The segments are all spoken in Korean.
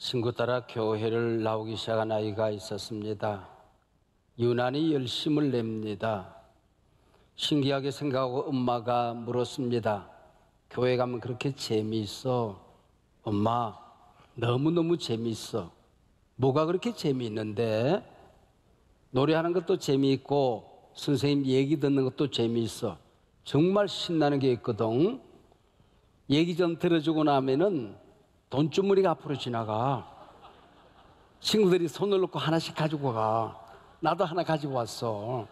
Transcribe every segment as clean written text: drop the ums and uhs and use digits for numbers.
친구 따라 교회를 나오기 시작한 아이가 있었습니다. 유난히 열심을 냅니다. 신기하게 생각하고 엄마가 물었습니다. 교회 가면 그렇게 재미있어? 엄마, 너무너무 재미있어. 뭐가 그렇게 재미있는데? 노래하는 것도 재미있고 선생님 얘기 듣는 것도 재미있어. 정말 신나는 게 있거든. 얘기 좀 들어주고 나면은 돈주머니가 앞으로 지나가. 친구들이 손을 놓고 하나씩 가지고 가. 나도 하나 가지고 왔어.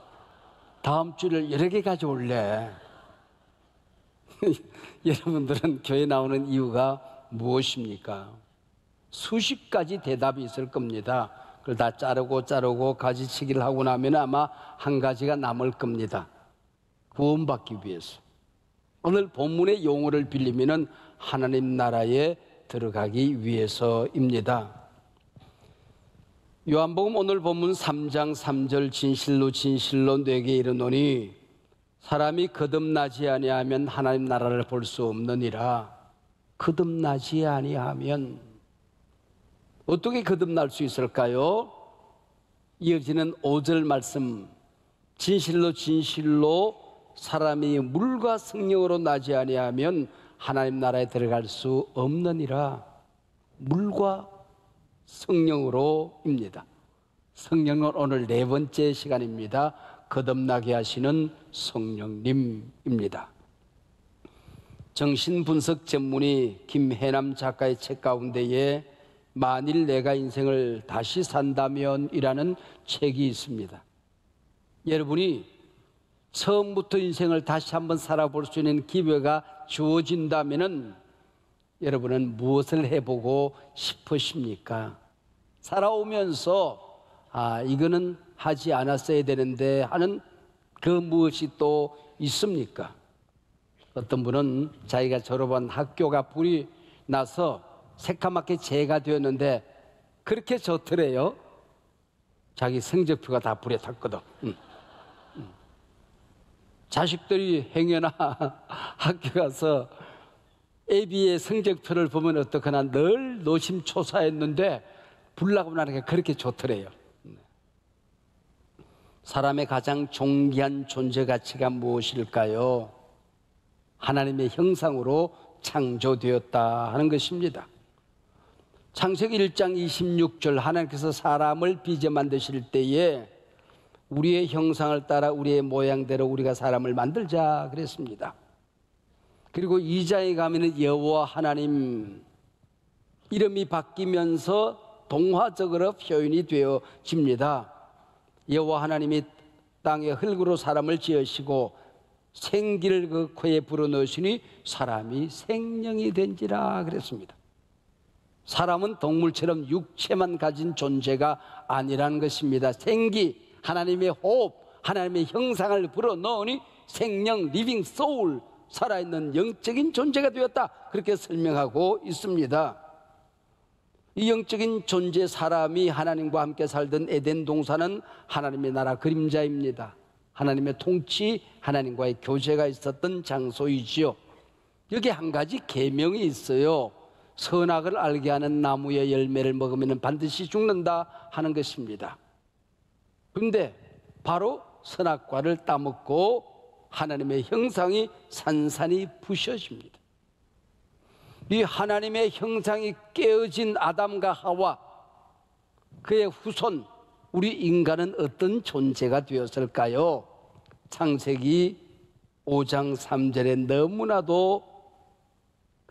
다음 주를 여러 개 가져올래. 여러분들은 교회 나오는 이유가 무엇입니까? 수십 가지 대답이 있을 겁니다. 그걸 다 자르고 가지치기를 하고 나면 아마 한 가지가 남을 겁니다. 구원받기 위해서. 오늘 본문의 용어를 빌리면은 하나님 나라에 들어가기 위해서입니다. 요한복음 오늘 본문 3장 3절 진실로 내게 이르노니 사람이 거듭나지 아니하면 하나님 나라를 볼 수 없느니라. 거듭나지 아니하면 어떻게 거듭날 수 있을까요? 이어지는 5절 말씀 진실로 사람이 물과 성령으로 나지 아니하면 하나님 나라에 들어갈 수 없느니라. 물과 성령으로입니다. 성령은 오늘 네 번째 시간입니다. 거듭나게 하시는 성령님입니다. 정신분석 전문의 김해남 작가의 책 가운데에 만일 내가 인생을 다시 산다면 이라는 책이 있습니다. 여러분이 처음부터 인생을 다시 한번 살아볼 수 있는 기회가 주어진다면 여러분은 무엇을 해보고 싶으십니까? 살아오면서 이거는 하지 않았어야 되는데 하는 그 무엇이 또 있습니까? 어떤 분은 자기가 졸업한 학교가 불이 나서 새까맣게 재가 되었는데 그렇게 좋더래요. 자기 성적표가 다 불에 탔거든. 자식들이 행여나 학교 가서 애비의 성적표를 보면 어떡하나 늘 노심초사했는데 불나고 나니까 그렇게 좋더래요. 사람의 가장 존귀한 존재 가치가 무엇일까요? 하나님의 형상으로 창조되었다 하는 것입니다. 창세기 1장 26절 하나님께서 사람을 빚어 만드실 때에 우리의 형상을 따라 우리의 모양대로 우리가 사람을 만들자 그랬습니다. 그리고 2장에 가면은 여호와 하나님 이름이 바뀌면서 동화적으로 표현이 되어집니다. 여호와 하나님이 땅의 흙으로 사람을 지으시고 생기를 그 코에 불어넣으시니 사람이 생명이 된지라 그랬습니다. 사람은 동물처럼 육체만 가진 존재가 아니라는 것입니다. 생기, 하나님의 호흡, 하나님의 형상을 불어넣으니 생명, 리빙 소울, 살아있는 영적인 존재가 되었다. 그렇게 설명하고 있습니다. 이 영적인 존재 사람이 하나님과 함께 살던 에덴 동산은 하나님의 나라 그림자입니다. 하나님의 통치, 하나님과의 교제가 있었던 장소이지요. 여기 한 가지 계명이 있어요. 선악을 알게 하는 나무의 열매를 먹으면 반드시 죽는다 하는 것입니다. 그런데 바로 선악과를 따먹고 하나님의 형상이 산산이 부셔집니다. 이 하나님의 형상이 깨어진 아담과 하와 그의 후손 우리 인간은 어떤 존재가 되었을까요? 창세기 5장 3절에 너무나도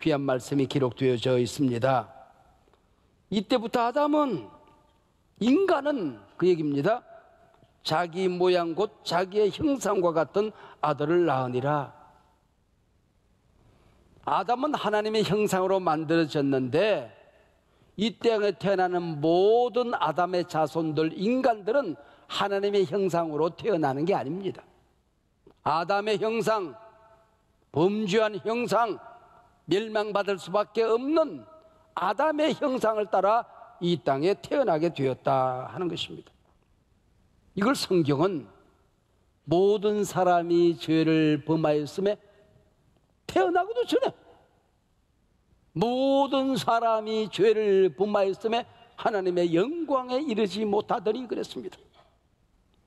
귀한 말씀이 기록되어져 있습니다. 이때부터 아담은 인간은 그 얘기입니다. 자기 모양 곧 자기의 형상과 같은 아들을 낳으니라. 아담은 하나님의 형상으로 만들어졌는데 이 땅에 태어나는 모든 아담의 자손들 인간들은 하나님의 형상으로 태어나는 게 아닙니다. 아담의 형상, 범죄한 형상, 멸망받을 수밖에 없는 아담의 형상을 따라 이 땅에 태어나게 되었다 하는 것입니다. 이걸 성경은 모든 사람이 죄를 범하였음에 태어나고도 전에 모든 사람이 죄를 범하였음에 하나님의 영광에 이르지 못하더니 그랬습니다.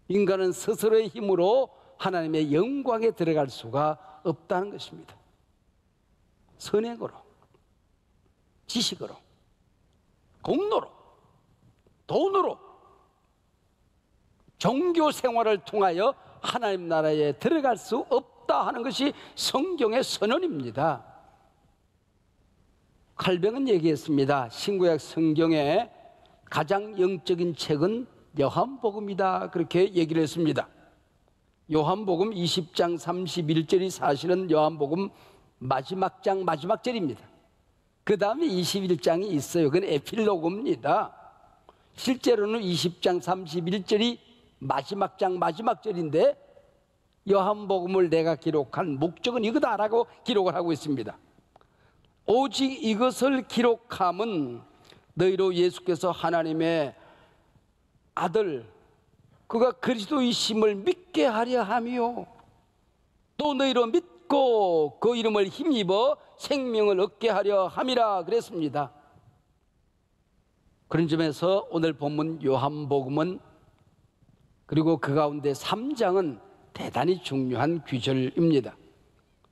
인간은 스스로의 힘으로 하나님의 영광에 들어갈 수가 없다는 것입니다. 선행으로, 지식으로, 공로로, 돈으로, 종교 생활을 통하여 하나님 나라에 들어갈 수 없다 하는 것이 성경의 선언입니다. 칼뱅은 얘기했습니다. 신구약 성경에 가장 영적인 책은 요한복음이다, 그렇게 얘기를 했습니다. 요한복음 20장 31절이 사실은 요한복음 마지막 장 마지막 절입니다. 그 다음에 21장이 있어요. 그건 에필로그입니다. 실제로는 20장 31절이 마지막 장 마지막 절인데 요한복음을 내가 기록한 목적은 이거다라고 기록을 하고 있습니다. 오직 이것을 기록함은 너희로 예수께서 하나님의 아들, 그가 그리스도이심을 믿게 하려 함이요, 또 너희로 믿고 그 이름을 힘입어 생명을 얻게 하려 함이라 그랬습니다. 그런 점에서 오늘 본문 요한복음은, 그리고 그 가운데 3장은 대단히 중요한 규절입니다.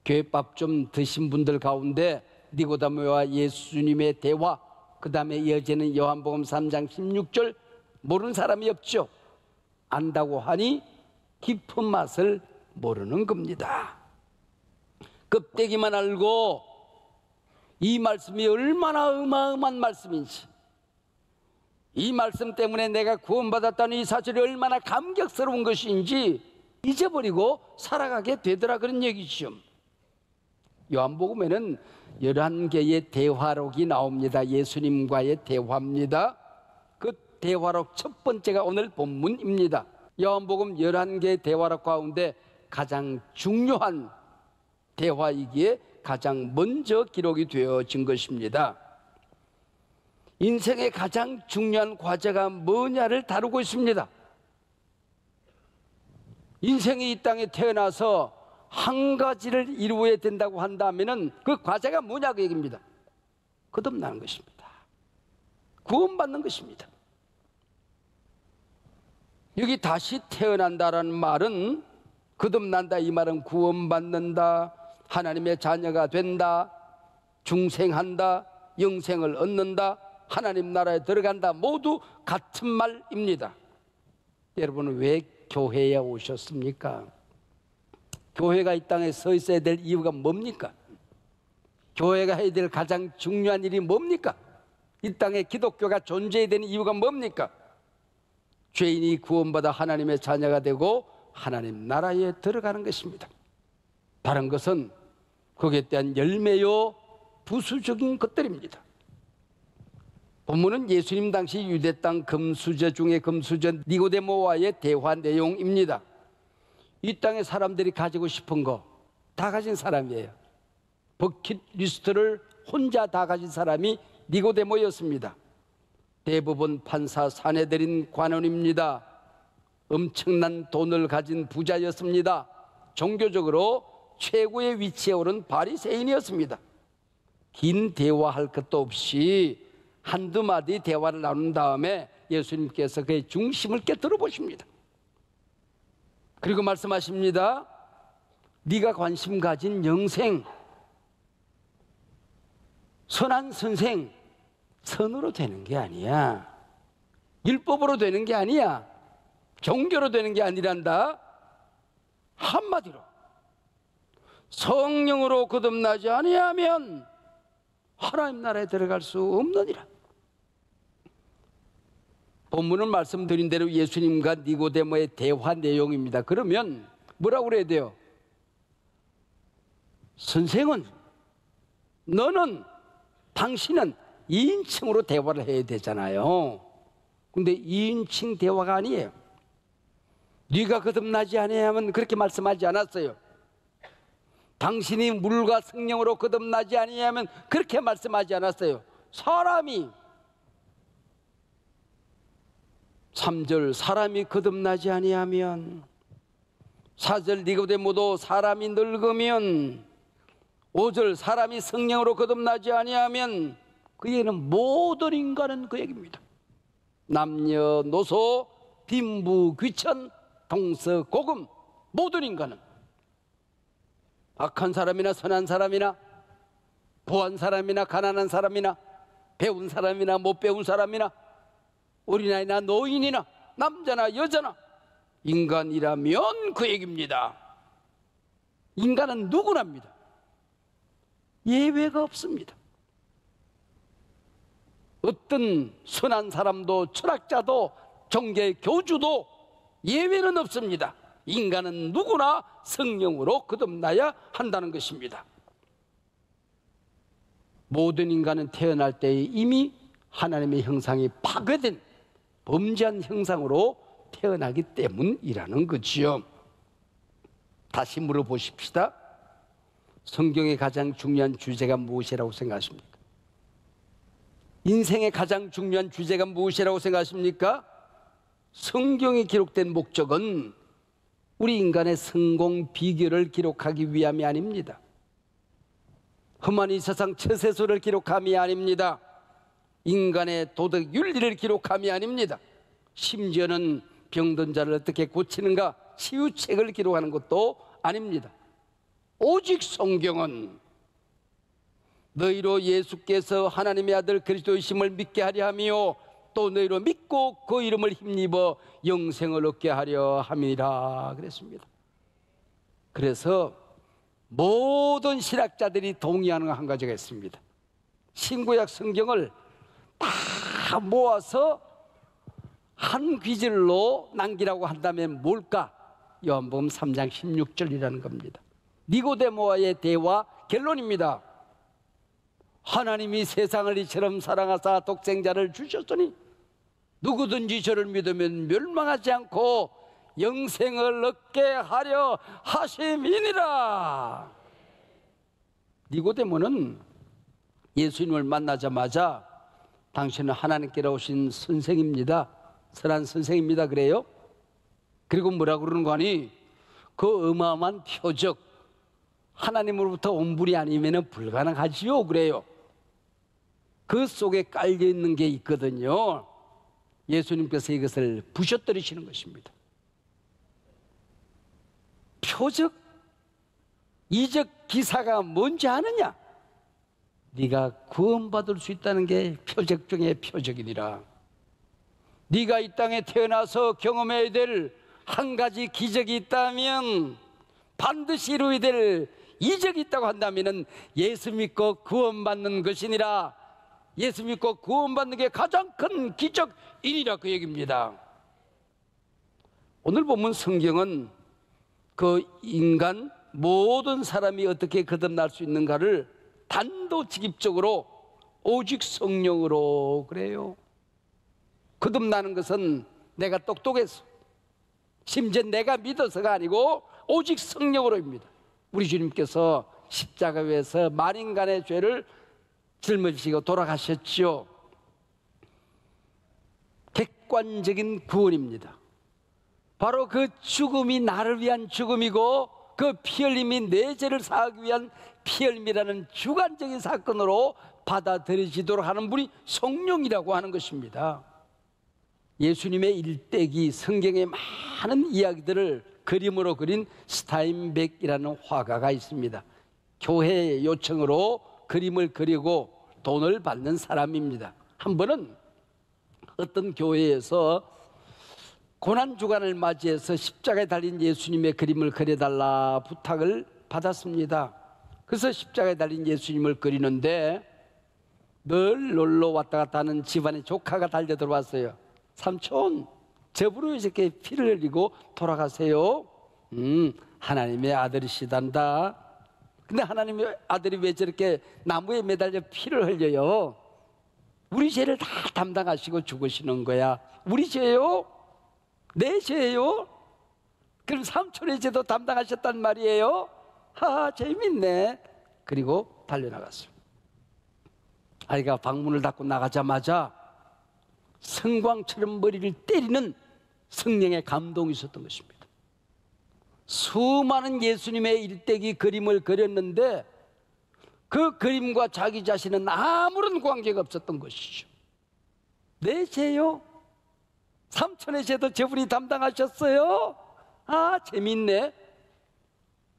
교회밥 좀 드신 분들 가운데 니고데모와 예수님의 대화, 그 다음에 이어지는 요한복음 3장 16절 모르는 사람이 없죠. 안다고 하니 깊은 맛을 모르는 겁니다. 껍데기만 알고 이 말씀이 얼마나 어마어마한 말씀인지, 이 말씀 때문에 내가 구원받았다는 이 사실이 얼마나 감격스러운 것인지 잊어버리고 살아가게 되더라, 그런 얘기죠. 요한복음에는 11개의 대화록이 나옵니다. 예수님과의 대화입니다. 그 대화록 첫 번째가 오늘 본문입니다. 요한복음 11개의 대화록 가운데 가장 중요한 대화이기에 가장 먼저 기록이 되어진 것입니다. 인생의 가장 중요한 과제가 뭐냐를 다루고 있습니다. 인생이 이 땅에 태어나서 한 가지를 이루어야 된다고 한다면 그 과제가 뭐냐, 그 얘기입니다. 거듭나는 것입니다. 구원받는 것입니다. 여기 다시 태어난다라는 말은, 거듭난다 이 말은 구원받는다, 하나님의 자녀가 된다, 중생한다, 영생을 얻는다, 하나님 나라에 들어간다, 모두 같은 말입니다. 여러분은 왜 교회에 오셨습니까? 교회가 이 땅에 서 있어야 될 이유가 뭡니까? 교회가 해야 될 가장 중요한 일이 뭡니까? 이 땅에 기독교가 존재해야 되는 이유가 뭡니까? 죄인이 구원받아 하나님의 자녀가 되고 하나님 나라에 들어가는 것입니다. 다른 것은 거기에 대한 열매요 부수적인 것들입니다. 본문은 예수님 당시 유대 땅 금수저 중에 금수저 니고데모와의 대화 내용입니다. 이 땅에 사람들이 가지고 싶은 거 다 가진 사람이에요. 버킷리스트를 혼자 다 가진 사람이 니고데모였습니다. 대부분 판사 사내들인 관원입니다. 엄청난 돈을 가진 부자였습니다. 종교적으로 최고의 위치에 오른 바리새인이었습니다. 긴 대화할 것도 없이 한두 마디 대화를 나눈 다음에 예수님께서 그의 중심을 깨뜨려 보십니다. 그리고 말씀하십니다. 네가 관심 가진 영생, 선한 선생, 선으로 되는 게 아니야. 율법으로 되는 게 아니야. 종교로 되는 게 아니란다. 한마디로 성령으로 거듭나지 아니하면 하나님 나라에 들어갈 수 없느니라. 본문은 말씀드린 대로 예수님과 니고데모의 대화 내용입니다. 그러면 뭐라고 그래야 돼요? 선생은, 너는, 당신은 2인칭으로 대화를 해야 되잖아요. 근데 2인칭 대화가 아니에요. 네가 거듭나지 아니하면 그렇게 말씀하지 않았어요. 당신이 물과 성령으로 거듭나지 아니하면 그렇게 말씀하지 않았어요. 사람이 3절 사람이 거듭나지 아니하면, 4절 니고데모도 사람이 늙으면, 5절 사람이 성령으로 거듭나지 아니하면 그에게는 모든 인간은 그 얘기입니다. 남녀노소 빈부 귀천 동서고금 모든 인간은 악한 사람이나 선한 사람이나 부한 사람이나 가난한 사람이나 배운 사람이나 못 배운 사람이나 어린아이나 노인이나 남자나 여자나 인간이라면 그 얘기입니다. 인간은 누구나입니다. 예외가 없습니다. 어떤 선한 사람도 철학자도 종교 교주도 예외는 없습니다. 인간은 누구나 성령으로 거듭나야 한다는 것입니다. 모든 인간은 태어날 때 이미 하나님의 형상이 파괴된 범죄한 형상으로 태어나기 때문이라는 거지요. 다시 물어보십시다. 성경의 가장 중요한 주제가 무엇이라고 생각하십니까? 인생의 가장 중요한 주제가 무엇이라고 생각하십니까? 성경에 기록된 목적은 우리 인간의 성공 비결을 기록하기 위함이 아닙니다. 험한 이 세상 처세소를 기록함이 아닙니다. 인간의 도덕 윤리를 기록함이 아닙니다. 심지어는 병든 자를 어떻게 고치는가 치유책을 기록하는 것도 아닙니다. 오직 성경은 너희로 예수께서 하나님의 아들 그리스도이심을 믿게 하려 하며 또 너희로 믿고 그 이름을 힘입어 영생을 얻게 하려 함이라 그랬습니다. 그래서 모든 신학자들이 동의하는 한 가지가 있습니다. 신구약 성경을 다 모아서 한 귀절로 남기라고 한다면 뭘까? 요한복음 3장 16절이라는 겁니다. 니고데모와의 대화 결론입니다. 하나님이 세상을 이처럼 사랑하사 독생자를 주셨으니 누구든지 저를 믿으면 멸망하지 않고 영생을 얻게 하려 하심이니라. 니고데모는 예수님을 만나자마자 당신은 하나님께로 오신 선생입니다, 선한 선생입니다 그래요. 그리고 뭐라고 그러는 거 아니? 그 어마어마한 표적 하나님으로부터 온 분이 아니면 불가능하지요 그래요. 그 속에 깔려있는 게 있거든요. 예수님께서 이것을 부셔뜨리시는 것입니다. 표적, 이적 기사가 뭔지 아느냐? 네가 구원받을 수 있다는 게 표적 중에 표적이니라. 네가 이 땅에 태어나서 경험해야 될 한 가지 기적이 있다면, 반드시 이루어야 될 이적이 있다고 한다면 예수 믿고 구원받는 것이니라. 예수 믿고 구원받는 게 가장 큰 기적이니라 그 얘기입니다. 오늘 보면 성경은 그 인간 모든 사람이 어떻게 거듭날 수 있는가를 단도직입적으로 오직 성령으로 그래요. 거듭나는 것은 내가 똑똑해서 심지어 내가 믿어서가 아니고 오직 성령으로입니다. 우리 주님께서 십자가 위에서 만인간의 죄를 짊어지시고 돌아가셨지요. 객관적인 구원입니다. 바로 그 죽음이 나를 위한 죽음이고 그 피 흘림이 내 죄를 사하기 위한 피 흘림이라는 주관적인 사건으로 받아들여지도록 하는 분이 성령이라고 하는 것입니다. 예수님의 일대기, 성경의 많은 이야기들을 그림으로 그린 스타인백이라는 화가가 있습니다. 교회의 요청으로 그림을 그리고 돈을 받는 사람입니다. 한 번은 어떤 교회에서 고난주간을 맞이해서 십자가에 달린 예수님의 그림을 그려달라 부탁을 받았습니다. 그래서 십자가에 달린 예수님을 그리는데 늘 놀러 왔다 갔다 하는 집안의 조카가 달려 들어왔어요. 삼촌, 저분은 왜 이렇게 피를 흘리고 돌아가세요? 하나님의 아들이시단다. 근데 하나님의 아들이 왜 저렇게 나무에 매달려 피를 흘려요? 우리 죄를 다 담당하시고 죽으시는 거야. 우리 죄요? 내 죄요? 그럼 삼촌의 죄도 담당하셨단 말이에요? 하하, 재밌네. 그리고 달려나갔어요. 아이가 방문을 닫고 나가자마자 성광처럼 머리를 때리는 성령의 감동이 있었던 것입니다. 수많은 예수님의 일대기 그림을 그렸는데 그 그림과 자기 자신은 아무런 관계가 없었던 것이죠. 내 죄요? 삼촌의 죄도 저분이 담당하셨어요? 아, 재밌네.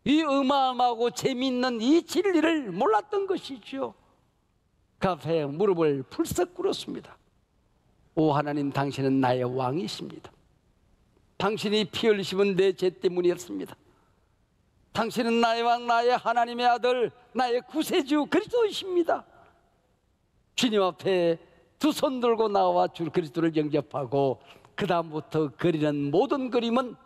이 어마어마하고 재밌는 이 진리를 몰랐던 것이죠. 카페에 무릎을 풀썩 꿇었습니다. 오 하나님, 당신은 나의 왕이십니다. 당신이 피 흘리심은 내 죄 때문이었습니다. 당신은 나의 왕, 나의 하나님의 아들, 나의 구세주 그리스도이십니다. 주님 앞에 두 손 들고 나와 주 그리스도를 영접하고 그 다음부터 그리는 모든 그림은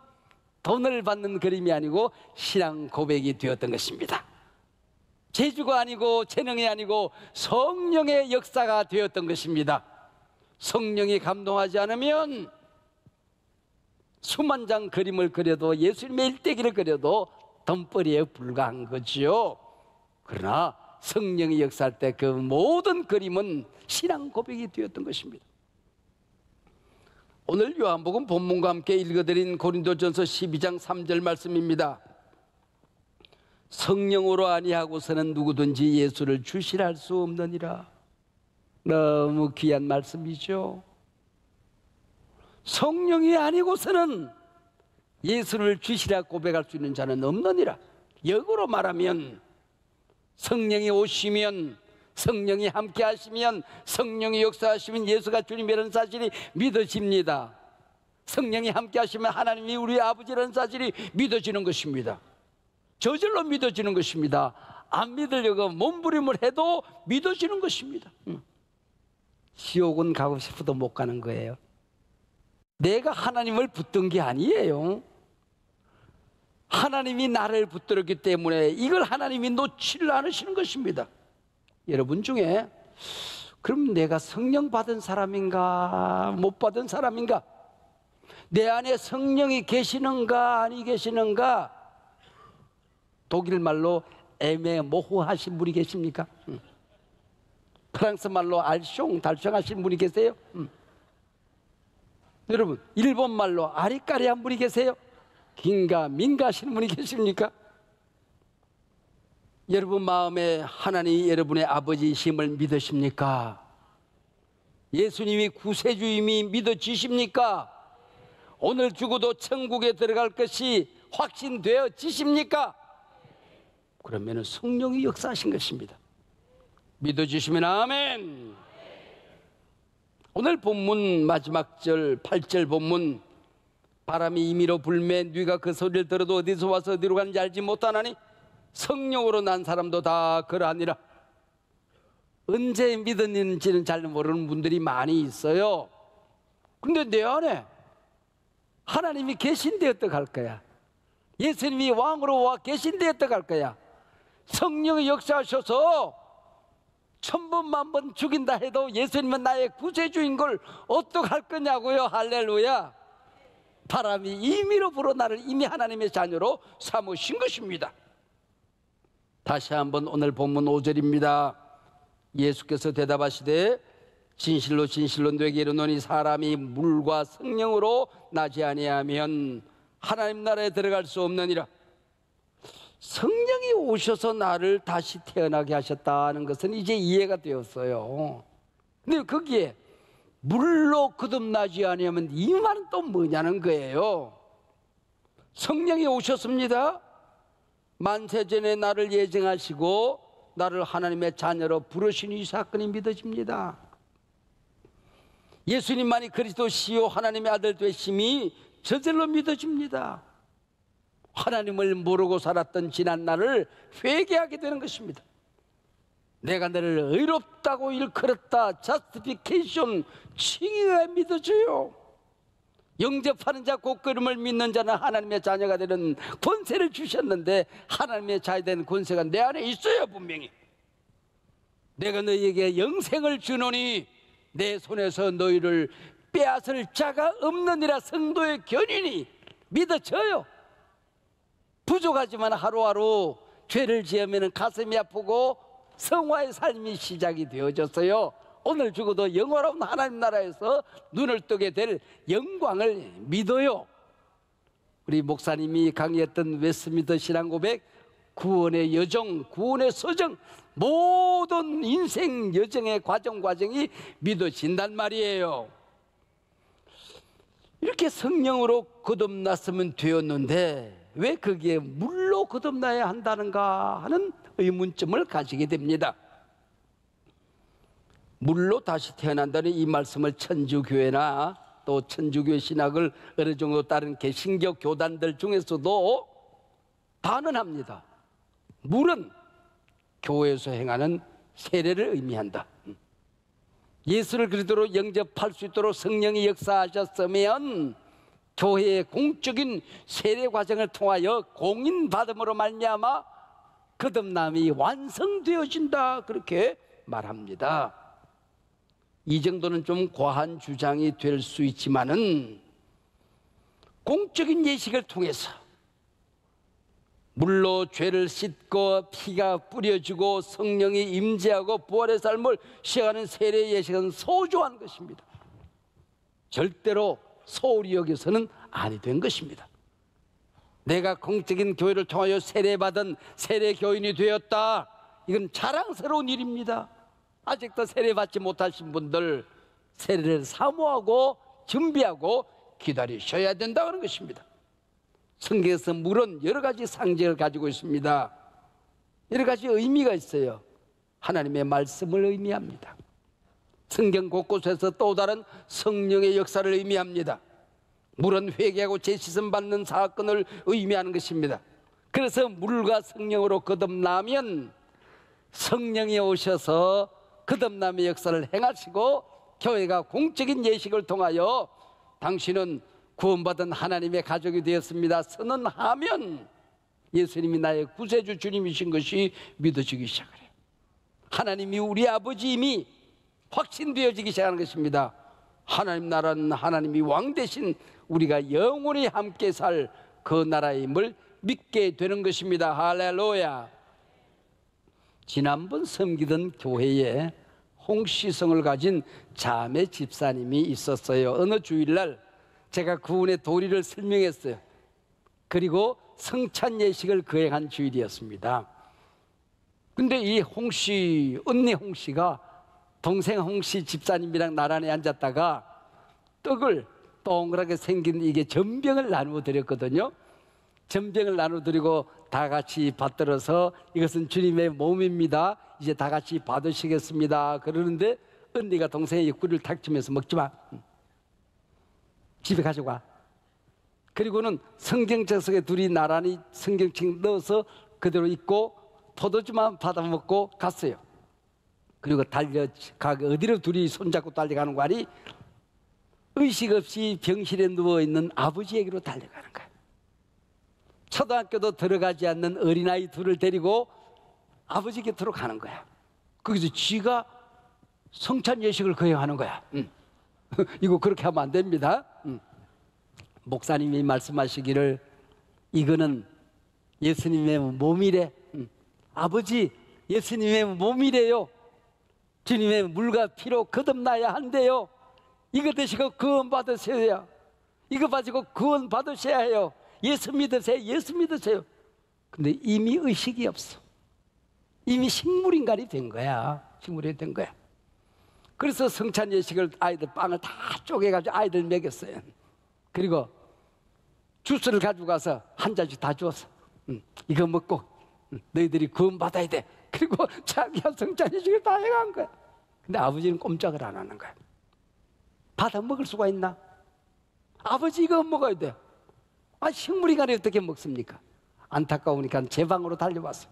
돈을 받는 그림이 아니고 신앙 고백이 되었던 것입니다. 재주가 아니고 재능이 아니고 성령의 역사가 되었던 것입니다. 성령이 감동하지 않으면 수만 장 그림을 그려도, 예수님의 일대기를 그려도 덤벌이에 불과한 거지요. 그러나 성령이 역사할 때 그 모든 그림은 신앙 고백이 되었던 것입니다. 오늘 요한복음 본문과 함께 읽어드린 고린도전서 12장 3절 말씀입니다. 성령으로 아니하고서는 누구든지 예수를 주시라 할 수 없느니라. 너무 귀한 말씀이죠. 성령이 아니고서는 예수를 주시라 고백할 수 있는 자는 없느니라. 역으로 말하면 성령이 오시면, 성령이 함께 하시면, 성령이 역사하시면 예수가 주님이라는 사실이 믿어집니다. 성령이 함께 하시면 하나님이 우리 아버지라는 사실이 믿어지는 것입니다. 저절로 믿어지는 것입니다. 안 믿으려고 몸부림을 해도 믿어지는 것입니다. 지옥은 가고 싶어도 못 가는 거예요. 내가 하나님을 붙든 게 아니에요. 하나님이 나를 붙들었기 때문에 이걸 하나님이 놓지를 않으시는 것입니다. 여러분 중에 그럼 내가 성령 받은 사람인가 못 받은 사람인가, 내 안에 성령이 계시는가 아니 계시는가, 독일 말로 애매모호하신 분이 계십니까? 프랑스 말로 알숑 달숑하신 분이 계세요? 여러분, 일본 말로 아리까리한 분이 계세요? 긴가 민가 하시는 분이 계십니까? 여러분 마음에 하나님이 여러분의 아버지이심을 믿으십니까? 예수님이 구세주임이 믿어지십니까? 오늘 죽어도 천국에 들어갈 것이 확신되어지십니까? 그러면 성령이 역사하신 것입니다. 믿어주시면 아멘. 오늘 본문 마지막 절 8절 본문, 바람이 임의로 불매 네가 그 소리를 들어도 어디서 와서 어디로 가는지 알지 못하나니 성령으로 난 사람도 다 그러하니라. 언제 믿었는지는 잘 모르는 분들이 많이 있어요. 근데 내 안에 하나님이 계신데 어떡할 거야? 예수님이 왕으로 와 계신데 어떡할 거야? 성령이 역사하셔서 1000번 만번 죽인다 해도 예수님은 나의 구세주인 걸 어떡할 거냐고요. 할렐루야. 바람이 임의로 불어 나를 이미 하나님의 자녀로 삼으신 것입니다. 다시 한번 오늘 본문 5절입니다. 예수께서 대답하시되 진실로 진실로 너에게 이르노니 사람이 물과 성령으로 나지 아니하면 하나님 나라에 들어갈 수 없느니라. 성령이 오셔서 나를 다시 태어나게 하셨다는 것은 이제 이해가 되었어요. 근데 거기에 물로 거듭나지 아니하면 이 말은 또 뭐냐는 거예요. 성령이 오셨습니다. 만세전에 나를 예정하시고 나를 하나님의 자녀로 부르신 이 사건이 믿어집니다. 예수님만이 그리스도시요 하나님의 아들 되심이 저절로 믿어집니다. 하나님을 모르고 살았던 지난 날을 회개하게 되는 것입니다. 내가 너를 의롭다고 일컬었다. 자스티피케이션, 칭의가 믿어져요. 영접하는 자 곧 그름을 믿는 자는 하나님의 자녀가 되는 권세를 주셨는데 하나님의 자녀 된 권세가 내 안에 있어요. 분명히 내가 너희에게 영생을 주노니 내 손에서 너희를 빼앗을 자가 없느니라. 성도의 견인이 믿어져요. 부족하지만 하루하루 죄를 지으면 가슴이 아프고 성화의 삶이 시작이 되어졌어요. 오늘 죽어도 영원한 하나님 나라에서 눈을 뜨게 될 영광을 믿어요. 우리 목사님이 강의했던 웨스트민스터 신앙고백 구원의 여정, 구원의 서정, 모든 인생 여정의 과정이 믿어진단 말이에요. 이렇게 성령으로 거듭났으면 되었는데 왜 거기에 물로 거듭나야 한다는가 하는 의문점을 가지게 됩니다. 물로 다시 태어난다는 이 말씀을 천주교회나 또 천주교 신학을 어느 정도 따른 개신교 교단들 중에서도 단언합니다. 물은 교회에서 행하는 세례를 의미한다. 예수를 그리스도로 영접할 수 있도록 성령이 역사하셨으면 교회의 공적인 세례 과정을 통하여 공인받음으로 말미암아 거듭남이 완성되어진다, 그렇게 말합니다. 이 정도는 좀 과한 주장이 될 수 있지만은 공적인 예식을 통해서 물로 죄를 씻고 피가 뿌려지고 성령이 임재하고 부활의 삶을 시작하는 세례 예식은 소중한 것입니다. 절대로 소홀히 여겨서는 아니 된 것입니다. 내가 공적인 교회를 통하여 세례받은 세례교인이 되었다, 이건 자랑스러운 일입니다. 아직도 세례받지 못하신 분들 세례를 사모하고 준비하고 기다리셔야 된다는 것입니다. 성경에서 물은 여러 가지 상징을 가지고 있습니다. 여러 가지 의미가 있어요. 하나님의 말씀을 의미합니다. 성경 곳곳에서 또 다른 성령의 역사를 의미합니다. 물은 회개하고 재씻음 받는 사건을 의미하는 것입니다. 그래서 물과 성령으로 거듭나면 성령이 오셔서 거듭남의 역사를 행하시고 교회가 공적인 예식을 통하여 당신은 구원받은 하나님의 가족이 되었습니다 선언하면 예수님이 나의 구세주 주님이신 것이 믿어지기 시작해요. 하나님이 우리 아버지임이 확신되어지기 시작하는 것입니다. 하나님 나라는 하나님이 왕 대신 우리가 영원히 함께 살 그 나라임을 믿게 되는 것입니다. 할렐루야. 지난번 섬기던 교회에 홍시성을 가진 자매 집사님이 있었어요. 어느 주일날 제가 그분의 도리를 설명했어요. 그리고 성찬 예식을 거행한 주일이었습니다. 근데 이 홍씨, 언니 홍씨가 동생 홍씨 집사님이랑 나란히 앉았다가 떡을 동그랗게 생긴 이게 전병을 나누어 드렸거든요. 전병을 나누어 드리고 다 같이 받들어서 이것은 주님의 몸입니다, 이제 다 같이 받으시겠습니다 그러는데 언니가 동생의 옆구리를 탁 치면서 먹지 마, 집에 가져가. 그리고는 성경책 속에 둘이 나란히 성경책 넣어서 그대로 읽고 포도주만 받아 먹고 갔어요. 그리고 어디로 둘이 손잡고 달려가는 거 아니? 의식 없이 병실에 누워있는 아버지에게로 달려가는 거예요. 초등학교도 들어가지 않는 어린아이 둘을 데리고 아버지 곁으로 가는 거야. 거기서 쥐가 성찬 예식을 거행하는 거야. 이거 그렇게 하면 안 됩니다. 목사님이 말씀하시기를 이거는 예수님의 몸이래. 아버지, 예수님의 몸이래요. 주님의 물과 피로 거듭나야 한대요. 이거 드시고 구원 받으셔야, 이거 가지고 구원 받으셔야 해요. 예수 믿으세요, 예수 믿으세요. 근데 이미 의식이 없어. 이미 식물인간이 된 거야. 식물이 된 거야. 그래서 성찬 예식을 아이들 빵을 다 쪼개가지고 아이들 먹였어요. 그리고 주스를 가지고 가서 한 잔씩 다 주었어. 이거 먹고 너희들이 구원 받아야 돼. 그리고 자기가 성찬 예식을 다 해간 거야. 근데 아버지는 꼼짝을 안 하는 거야. 받아 먹을 수가 있나? 아버지 이거 먹어야 돼. 아, 식물인간이 어떻게 먹습니까? 안타까우니까 제 방으로 달려왔어요.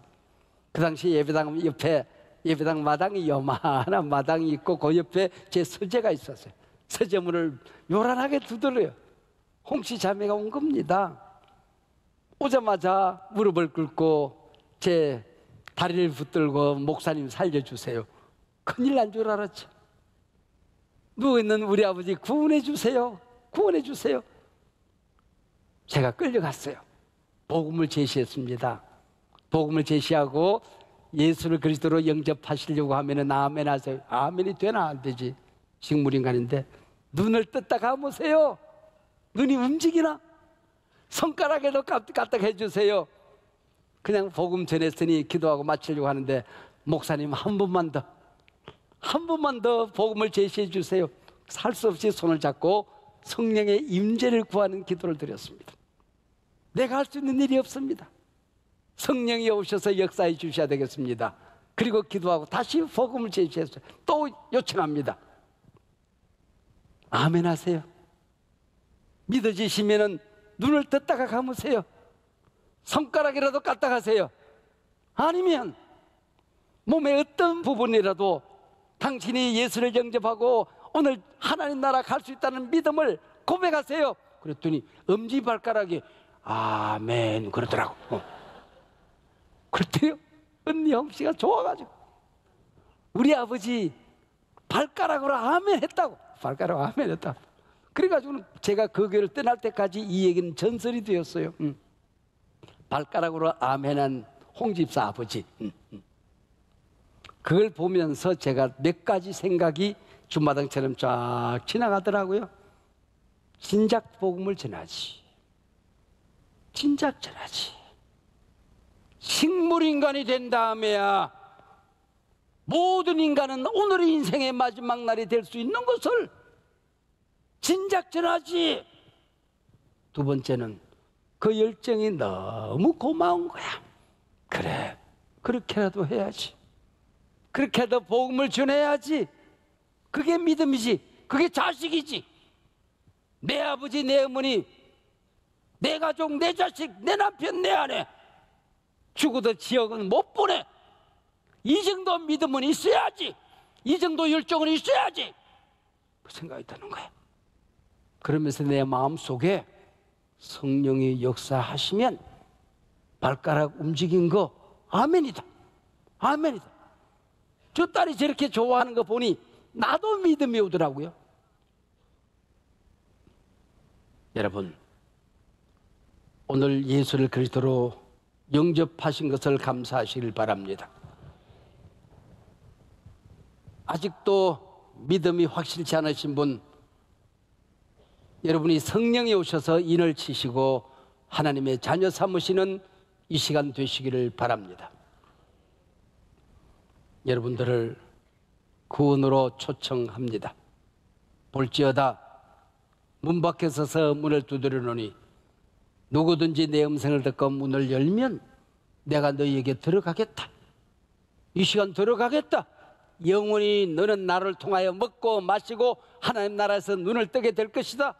그 당시 예배당 옆에 예배당 마당이 요만한 마당이 있고 그 옆에 제 서재가 있었어요. 서재문을 요란하게 두드려요. 홍씨 자매가 온 겁니다. 오자마자 무릎을 꿇고 제 다리를 붙들고 목사님 살려주세요. 큰일 난 줄 알았죠. 누워있는 우리 아버지 구원해 주세요. 구원해 주세요. 제가 끌려갔어요. 복음을 제시했습니다. 복음을 제시하고 예수를 그리스도로 영접하시려고 하면은 아멘 하세요. 아멘이 되나 안 되지. 식물인간인데 눈을 떴다 감으세요. 눈이 움직이나? 손가락에도 까딱까딱 해주세요. 그냥 복음 전했으니 기도하고 마치려고 하는데 목사님 한 번만 더 복음을 제시해 주세요. 살 수 없이 손을 잡고 성령의 임재를 구하는 기도를 드렸습니다. 내가 할 수 있는 일이 없습니다. 성령이 오셔서 역사해 주셔야 되겠습니다. 그리고 기도하고 다시 복음을 제시해서 또 요청합니다. 아멘 하세요. 믿어지시면은 눈을 떴다가 감으세요. 손가락이라도 까딱 하세요. 아니면 몸의 어떤 부분이라도 당신이 예수를 영접하고 오늘 하나님 나라 갈 수 있다는 믿음을 고백하세요. 그랬더니 엄지발가락이 아멘 그러더라고. 그랬더니 언니 형씨가 좋아가지고 우리 아버지 발가락으로 아멘 했다고. 발가락으로 아멘 했다고. 그래가지고는 제가 그 교회를 떠날 때까지 이 얘기는 전설이 되었어요. 발가락으로 아멘한 홍집사 아버지. 그걸 보면서 제가 몇 가지 생각이 주마등처럼 쫙 지나가더라고요. 진작 복음을 전하지. 진작 전하지. 식물인간이 된 다음에야 모든 인간은 오늘의 인생의 마지막 날이 될 수 있는 것을 진작 전하지. 두 번째는 그 열정이 너무 고마운 거야. 그래, 그렇게라도 해야지. 그렇게라도 복음을 전해야지. 그게 믿음이지. 그게 자식이지. 내 아버지, 내 어머니, 내 가족, 내 자식, 내 남편, 내 아내 죽어도 지옥은 못 보내. 이 정도 믿음은 있어야지. 이 정도 열정은 있어야지. 그 생각이 드는 거야. 그러면서 내 마음속에 성령이 역사하시면 발가락 움직인 거 아멘이다. 아멘이다. 저 딸이 저렇게 좋아하는 거 보니 나도 믿음이 오더라고요. 여러분, 오늘 예수를 그리스도로 영접하신 것을 감사하시길 바랍니다. 아직도 믿음이 확실치 않으신 분, 여러분이 성령이 오셔서 인을 치시고 하나님의 자녀 삼으시는 이 시간 되시기를 바랍니다. 여러분들을 구원으로 초청합니다. 볼지어다 문 밖에 서서 문을 두드려 놓으니 누구든지 내 음성을 듣고 문을 열면 내가 너희에게 들어가겠다. 이 시간 들어가겠다. 영원히 너는 나를 통하여 먹고 마시고 하나님 나라에서 눈을 뜨게 될 것이다.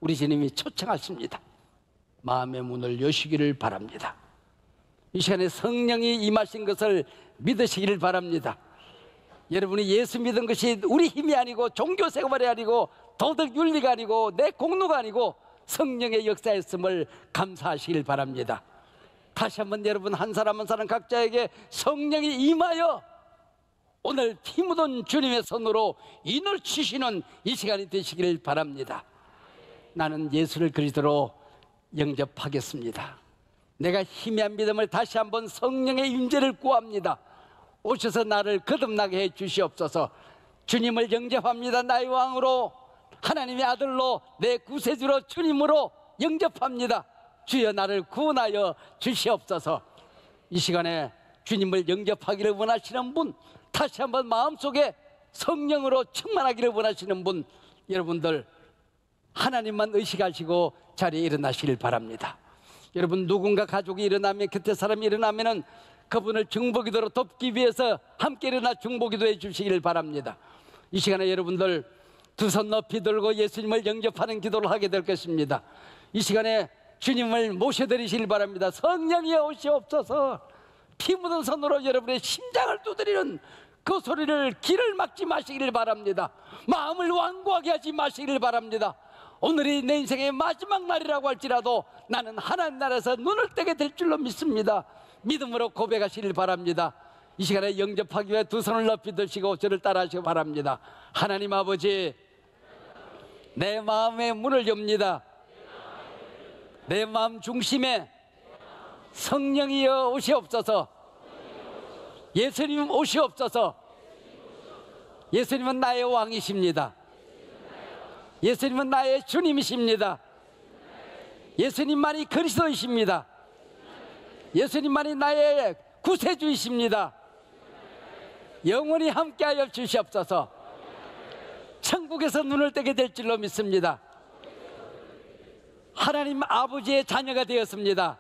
우리 주님이 초청하십니다. 마음의 문을 여시기를 바랍니다. 이 시간에 성령이 임하신 것을 믿으시기를 바랍니다. 여러분이 예수 믿은 것이 우리 힘이 아니고 종교 생활이 아니고 도덕 윤리가 아니고 내 공로가 아니고 성령의 역사였음을 감사하시길 바랍니다. 다시 한번 여러분 한 사람 한 사람 각자에게 성령이 임하여 오늘 피 묻은 주님의 손으로 인을 치시는 이 시간이 되시길 바랍니다. 나는 예수를 그리스도로 영접하겠습니다. 내가 희미한 믿음을 다시 한번 성령의 임재를 구합니다. 오셔서 나를 거듭나게 해 주시옵소서. 주님을 영접합니다. 나의 왕으로, 하나님의 아들로, 내 구세주로, 주님으로 영접합니다. 주여 나를 구원하여 주시옵소서. 이 시간에 주님을 영접하기를 원하시는 분, 다시 한번 마음속에 성령으로 충만하기를 원하시는 분, 여러분들 하나님만 의식하시고 자리에 일어나시길 바랍니다. 여러분 누군가 가족이 일어나면, 곁에 사람이 일어나면 그분을 중보기도로 돕기 위해서 함께 일어나 중보기도해 주시길 바랍니다. 이 시간에 여러분들 두 손 높이 들고 예수님을 영접하는 기도를 하게 될 것입니다. 이 시간에 주님을 모셔드리시길 바랍니다. 성령이 오시옵소서. 피 묻은 손으로 여러분의 심장을 두드리는 그 소리를 귀를 막지 마시기를 바랍니다. 마음을 완고하게 하지 마시기를 바랍니다. 오늘이 내 인생의 마지막 날이라고 할지라도 나는 하나님 나라에서 눈을 뜨게 될 줄로 믿습니다. 믿음으로 고백하시길 바랍니다. 이 시간에 영접하기 위해 두 손을 높이 드시고 저를 따라하시기 바랍니다. 하나님 아버지, 내 마음의 문을 엽니다. 내 마음 중심에 성령이여 오시옵소서. 예수님 오시옵소서. 예수님은 나의 왕이십니다. 예수님은 나의 주님이십니다. 예수님만이 그리스도이십니다. 예수님만이 나의 구세주이십니다. 영원히 함께하여 주시옵소서. 천국에서 눈을 뜨게 될 줄로 믿습니다. 하나님 아버지의 자녀가 되었습니다.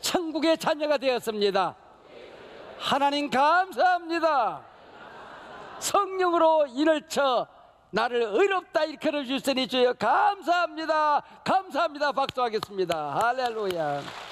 천국의 자녀가 되었습니다. 하나님 감사합니다. 성령으로 인을 쳐 나를 의롭다 일컬어 주시니 주여 감사합니다. 감사합니다. 박수하겠습니다. 할렐루야.